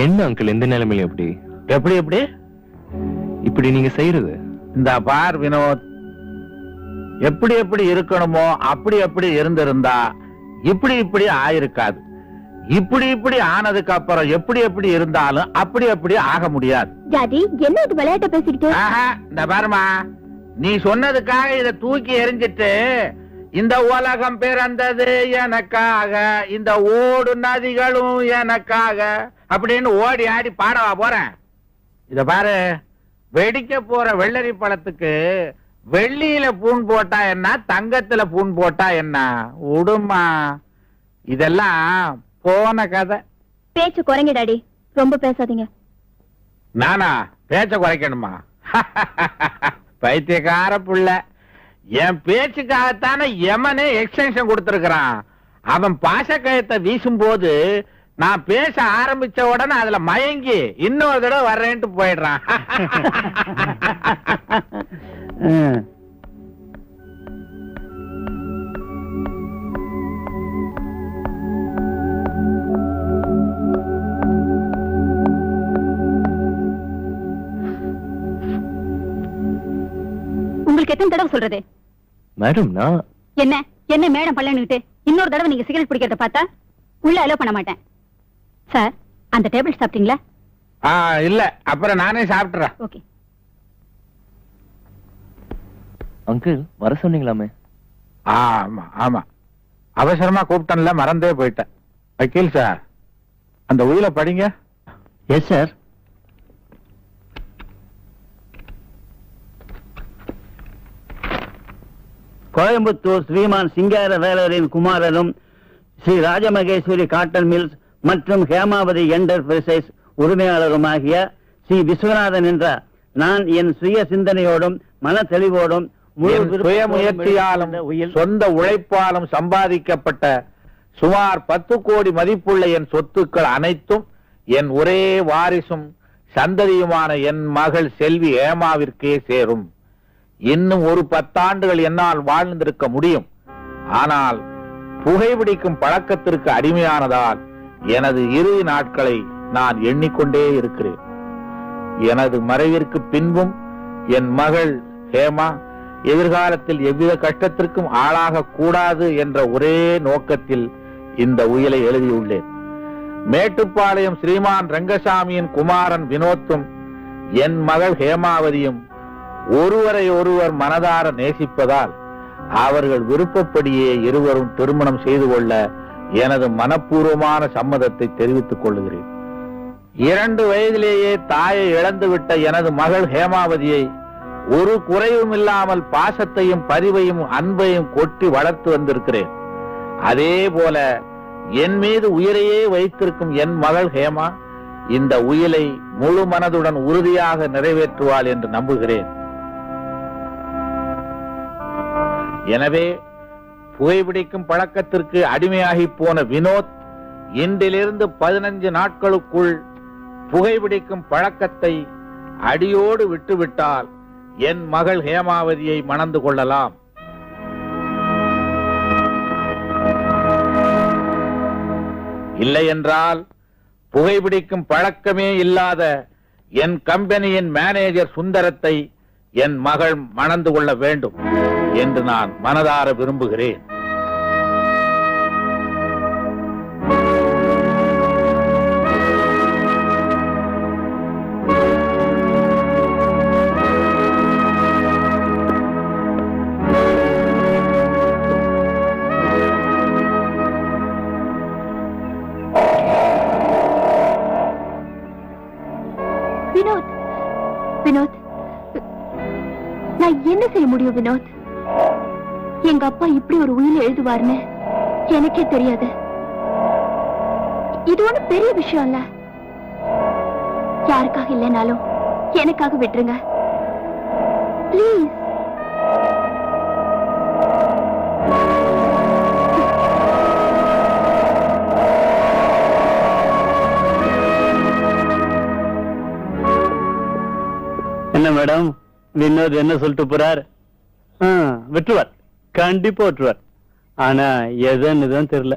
என்ன அங்கிள் இந்த நிலைமையில எப்படி எப்படி எப்படி இப்படி நீங்க செய்யறது? இந்த பார் வினோத், எப்படி எப்படி இருக்கணுமோ அப்படி எப்படி இருந்திருந்தா இப்படி இப்படி ஆயிருக்காது. இப்படி இப்படி ஆனதுக்கு அப்புறம் எப்படி எப்படி இருந்தாலும் அப்படி அப்படி ஆக முடியாது. டாடி என்ன இது விளையாட்ட பேசிக்கிட்டு? இந்த பாருமா, நீ சொன்னதுக்காக இத தூக்கி எறிஞ்சிட்டு இந்த உலகம் பிறந்தது எனக்காக, இந்த ஓடு நதிகளும் எனக்காக அப்படின்னு ஓடி ஆடி பாடவா போறேன். இத பாரு, வெடிக்க போற வெள்ளரி பழத்துக்கு வெள்ளியில பூன் போட்டா என்ன, தங்கத்துல பூன் போட்டா என்ன? உடுமா, இதெல்லாம் போன கதை. பேச்சு குறைங்க டாடி, ரொம்ப பேசாதீங்க. நானா பேச்ச குறைக்கணுமா? பைத்தியக்கார புள்ள, என் பேச்சுக்காகத்தானே யமனே எக்ஸ்டென்ஷன் கொடுத்திருக்கிறான். அவன் பாசக்கயத்தை வீசும் போது நான் பேச ஆரம்பிச்ச உடனே அதுல மயங்கி இன்னொரு தடவை வர்றேன்ட்டு போயிடுறான். உங்களுக்கு எத்தனை தடவை சொல்றது? மேடம் நான் என்ன என்ன மேடம் பள்ளன்னுட்டு இன்னொரு தடவை நீங்க சிகரெட் பிடிக்கிறத பார்த்தா உள்ள அலோ பண்ண மாட்டேன். சார், அந்த டேபிள் சாப்பிட்டீங்களா? இல்ல, அப்புறம் நானே சாப்பிட்டுறேன். ஓகே. அங்கிள் வர சொன்னீங்களாமே? ஆமா ஆமா, அவசரமா கூப்பிட்டேன்ல, மறந்தே போயிட்டேன். வக்கீல் சார், அந்த உயில படிங்க. Yes sir. கோயம்புத்தூர் ஸ்ரீமான் சிங்கார வேலரின் குமாரரும் ஸ்ரீ ராஜமகேஸ்வரி காட்டன் மில்ஸ் மற்றும் ஹேமாவதி என்டர்பிரைசஸ் உரிமையாளருமாகிய ஸ்ரீ விஸ்வநாதன் என்ற நான் என் சுய சிந்தனையோடும் மன தெளிவோடும் சுய முயற்சியாலும் சொந்த உழைப்பாலும் சம்பாதிக்கப்பட்ட சுமார் 10 கோடி மதிப்புள்ள என் சொத்துக்கள் அனைத்தும் என் ஒரே வாரிசும் சந்ததியுமான என் மகள் செல்வி ஹேமாவிற்கே சேரும். இன்னும் ஒரு 10 ஆண்டுகள் என்னால் வாழ்ந்திருக்க முடியும். ஆனால் புகைப்பிடிக்கும் பழக்கத்திற்கு அடிமையானதால் எனது இறுதி நாட்களை நான் எண்ணிக்கொண்டே இருக்கிறேன். எனது மறைவிற்கு பின்பும் என் மகள் ஹேமா எதிர்காலத்தில் எவ்வித கஷ்டத்திற்கும் ஆளாக கூடாது என்ற ஒரே நோக்கத்தில் இந்த உயிலை எழுதியுள்ளேன். மேட்டுப்பாளையம் ஸ்ரீமான் ரங்கசாமியின் குமாரன் வினோத்தும் என் மகள் ஹேமாவதியும் ஒருவரை ஒருவர் மனதார நேசிப்பதால் அவர்கள் விருப்பப்படியே இருவரும் திருமணம் செய்து கொள்ள எனது மனப்பூர்வமான சம்மதத்தை தெரிவித்துக் கொள்கிறேன். 2 வயதிலேயே தாயை இழந்துவிட்ட எனது மகள் ஹேமாவதியை ஒரு குறைவும் இல்லாமல் பாசத்தையும் பரிவையும் அன்பையும் கொட்டி வளர்த்து வந்திருக்கிறேன். அதே போல என் மீது உயிரையே வைத்திருக்கும் என் மகள் ஹேமா இந்த உயிலை முழு மனதுடன் உறுதியாக நிறைவேற்றுவாள் என்று நம்புகிறேன். எனவே புகைப்பிடிக்கும் பழக்கத்திற்கு அடிமையாகி போன வினோத் இன்றிலிருந்து 15 நாட்களுக்குள் புகைப்பிடிக்கும் பழக்கத்தை அடியோடு விட்டுவிட்டால் என் மகள் ஹேமாவதியை மணந்து கொள்ளலாம். இல்லை என்றால் புகைப்பிடிக்கும் பழக்கமே இல்லாத என் கம்பெனியின் மேனேஜர் சுந்தரத்தை என் மகள் மணந்து கொள்ள வேண்டும் என்று நான் மனதார விரும்புகிறேன். வினோத், வினோத், நான் என்ன செய்ய முடியும் வினோத்? எங்க அப்பா இப்படி ஒரு உயிரை எழுதுவார்னு எனக்கே தெரியாது. இது ஒண்ணு பெரிய விஷயம் இல்ல. யாருக்காக இல்லைனாலும் எனக்காக விட்டுருங்க பிளீஸ். என்ன மேடம், வினோத் என்ன சொல்லிட்டு போறார்? விட்டுவார். கண்டிப்பா விட்டுருவார். ஆனா எதுன்னு தான் தெரியல.